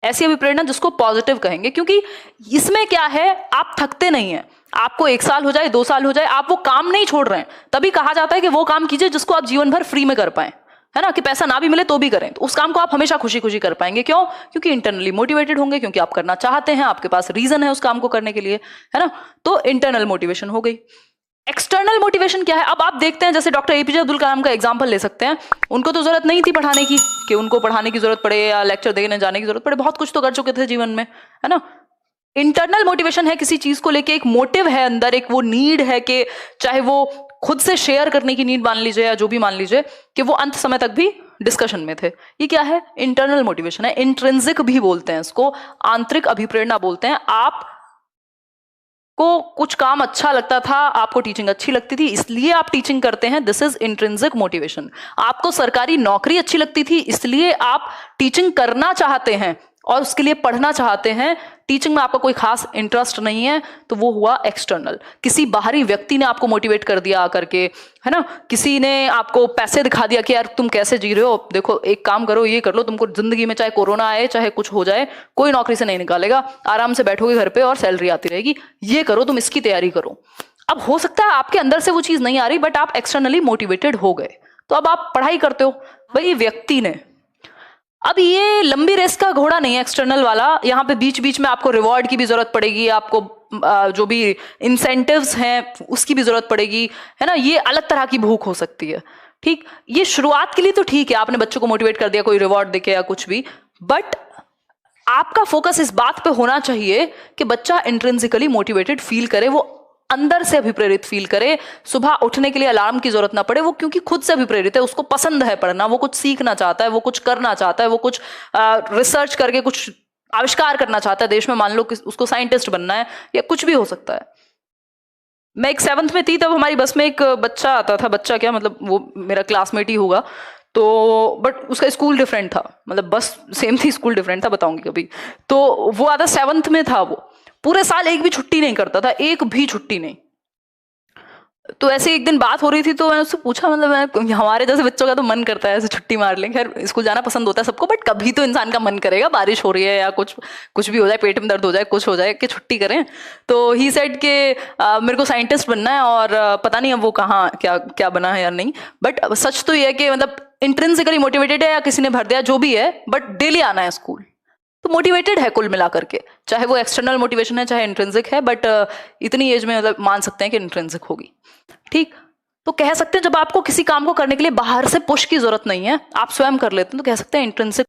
ऐसी अभिप्रेरणा जिसको पॉजिटिव कहेंगे, क्योंकि इसमें क्या है, आप थकते नहीं है। आपको 1 साल हो जाए, 2 साल हो जाए, आप वो काम नहीं छोड़ रहे हैं, तभी कहा जाता है कि वो काम कीजिए जिसको आप जीवन भर फ्री में कर पाए, है ना, कि पैसा ना भी मिले तो भी करें, तो उस काम को आप हमेशा खुशी खुशी कर पाएंगे। क्यों? क्योंकि इंटरनली मोटिवेटेड होंगे, क्योंकि आप करना चाहते हैं, आपके पास रीजन है उस काम को करने के लिए, है ना। तो इंटरनल मोटिवेशन हो गई। एक्सटर्नल मोटिवेशन क्या है? अब आप देखते हैं, जैसे डॉक्टर एपीजे अब्दुल कलाम का एग्जांपल ले सकते हैं। उनको तो जरूरत नहीं थी पढ़ाने की, कि उनको पढ़ाने की जरूरत पड़े या लेक्चर देने जाने की जरूरत पड़े, बहुत कुछ तो कर चुके थे जीवन में, है ना। इंटरनल मोटिवेशन है, किसी चीज को लेके एक मोटिव है अंदर, एक वो नीड है कि चाहे वो खुद से शेयर करने की नीड मान लीजिए या जो भी मान लीजिए, कि वो अंत समय तक भी डिस्कशन में थे। ये क्या है? इंटरनल मोटिवेशन है। इंट्रिंसिक भी बोलते हैं इसको, आंतरिक अभिप्रेरणा बोलते हैं। आप को कुछ काम अच्छा लगता था, आपको टीचिंग अच्छी लगती थी, इसलिए आप टीचिंग करते हैं, दिस इज इंट्रिंसिक मोटिवेशन। आपको सरकारी नौकरी अच्छी लगती थी, इसलिए आप टीचिंग करना चाहते हैं और उसके लिए पढ़ना चाहते हैं। टीचिंग में आपका कोई खास इंटरेस्ट नहीं है, तो वो हुआ एक्सटर्नल। किसी बाहरी व्यक्ति ने आपको मोटिवेट कर दिया आकर के, है ना, किसी ने आपको पैसे दिखा दिया कि यार तुम कैसे जी रहे हो, देखो एक काम करो, ये कर लो, तुमको जिंदगी में चाहे कोरोना आए चाहे कुछ हो जाए, कोई नौकरी से नहीं निकालेगा, आराम से बैठोगे घर पे और सैलरी आती रहेगी, ये करो, तुम इसकी तैयारी करो। अब हो सकता है आपके अंदर से वो चीज नहीं आ रही, बट आप एक्सटर्नली मोटिवेटेड हो गए, तो अब आप पढ़ाई करते हो। भाई व्यक्ति ने, अब ये लंबी रेस का घोड़ा नहीं है एक्सटर्नल वाला, यहाँ पे बीच बीच में आपको रिवॉर्ड की भी जरूरत पड़ेगी, आपको जो भी इंसेंटिव्स हैं उसकी भी जरूरत पड़ेगी, है ना। ये अलग तरह की भूख हो सकती है, ठीक। ये शुरुआत के लिए तो ठीक है, आपने बच्चों को मोटिवेट कर दिया कोई रिवॉर्ड देके या कुछ भी, बट आपका फोकस इस बात पे होना चाहिए कि बच्चा इंट्रिंसिकली मोटिवेटेड फील करे, वो अंदर से अभिप्रेरित फील करे, सुबह उठने के लिए अलार्म की जरूरत ना पड़े, वो क्योंकि खुद से अभिप्रेरित है, उसको पसंद है पढ़ना, वो कुछ सीखना चाहता है, वो कुछ करना चाहता है, वो कुछ रिसर्च करके कुछ आविष्कार करना चाहता है देश में, मान लो कि उसको साइंटिस्ट बनना है या कुछ भी हो सकता है। मैं एक 7th में थी, तब हमारी बस में एक बच्चा आता था, बच्चा क्या मतलब वो मेरा क्लासमेट ही होगा, तो बट उसका स्कूल डिफरेंट था, मतलब बस सेम थी, स्कूल डिफरेंट था, बताऊंगी कभी। तो वो आता 7th में था, वो पूरे साल एक भी छुट्टी नहीं करता था, एक भी छुट्टी नहीं। तो ऐसे एक दिन बात हो रही थी, तो मैंने उससे पूछा, मतलब हमारे जैसे बच्चों का तो मन करता है ऐसे छुट्टी मार लें, खैर स्कूल जाना पसंद होता है सबको, बट कभी तो इंसान का मन करेगा, बारिश हो रही है या कुछ भी हो जाए, पेट में दर्द हो जाए, कुछ हो जाए, कि छुट्टी करें। तो ही सेड के मेरे को साइंटिस्ट बनना है, और पता नहीं अब वो कहाँ क्या क्या बना है या नहीं, बट सच तो ये है कि मतलब इंट्रिंसिकली मोटिवेटेड है या किसी ने भर दिया, जो भी है, बट डेली आना है स्कूल, तो मोटिवेटेड है कुल मिला करके, चाहे वो एक्सटर्नल मोटिवेशन है चाहे इंट्रिंसिक है, बट इतनी एज में मतलब मान सकते हैं कि इंट्रिंसिक होगी, ठीक। तो कह सकते हैं जब आपको किसी काम को करने के लिए बाहर से पुश की जरूरत नहीं है, आप स्वयं कर लेते हैं, तो कह सकते हैं इंट्रिंसिक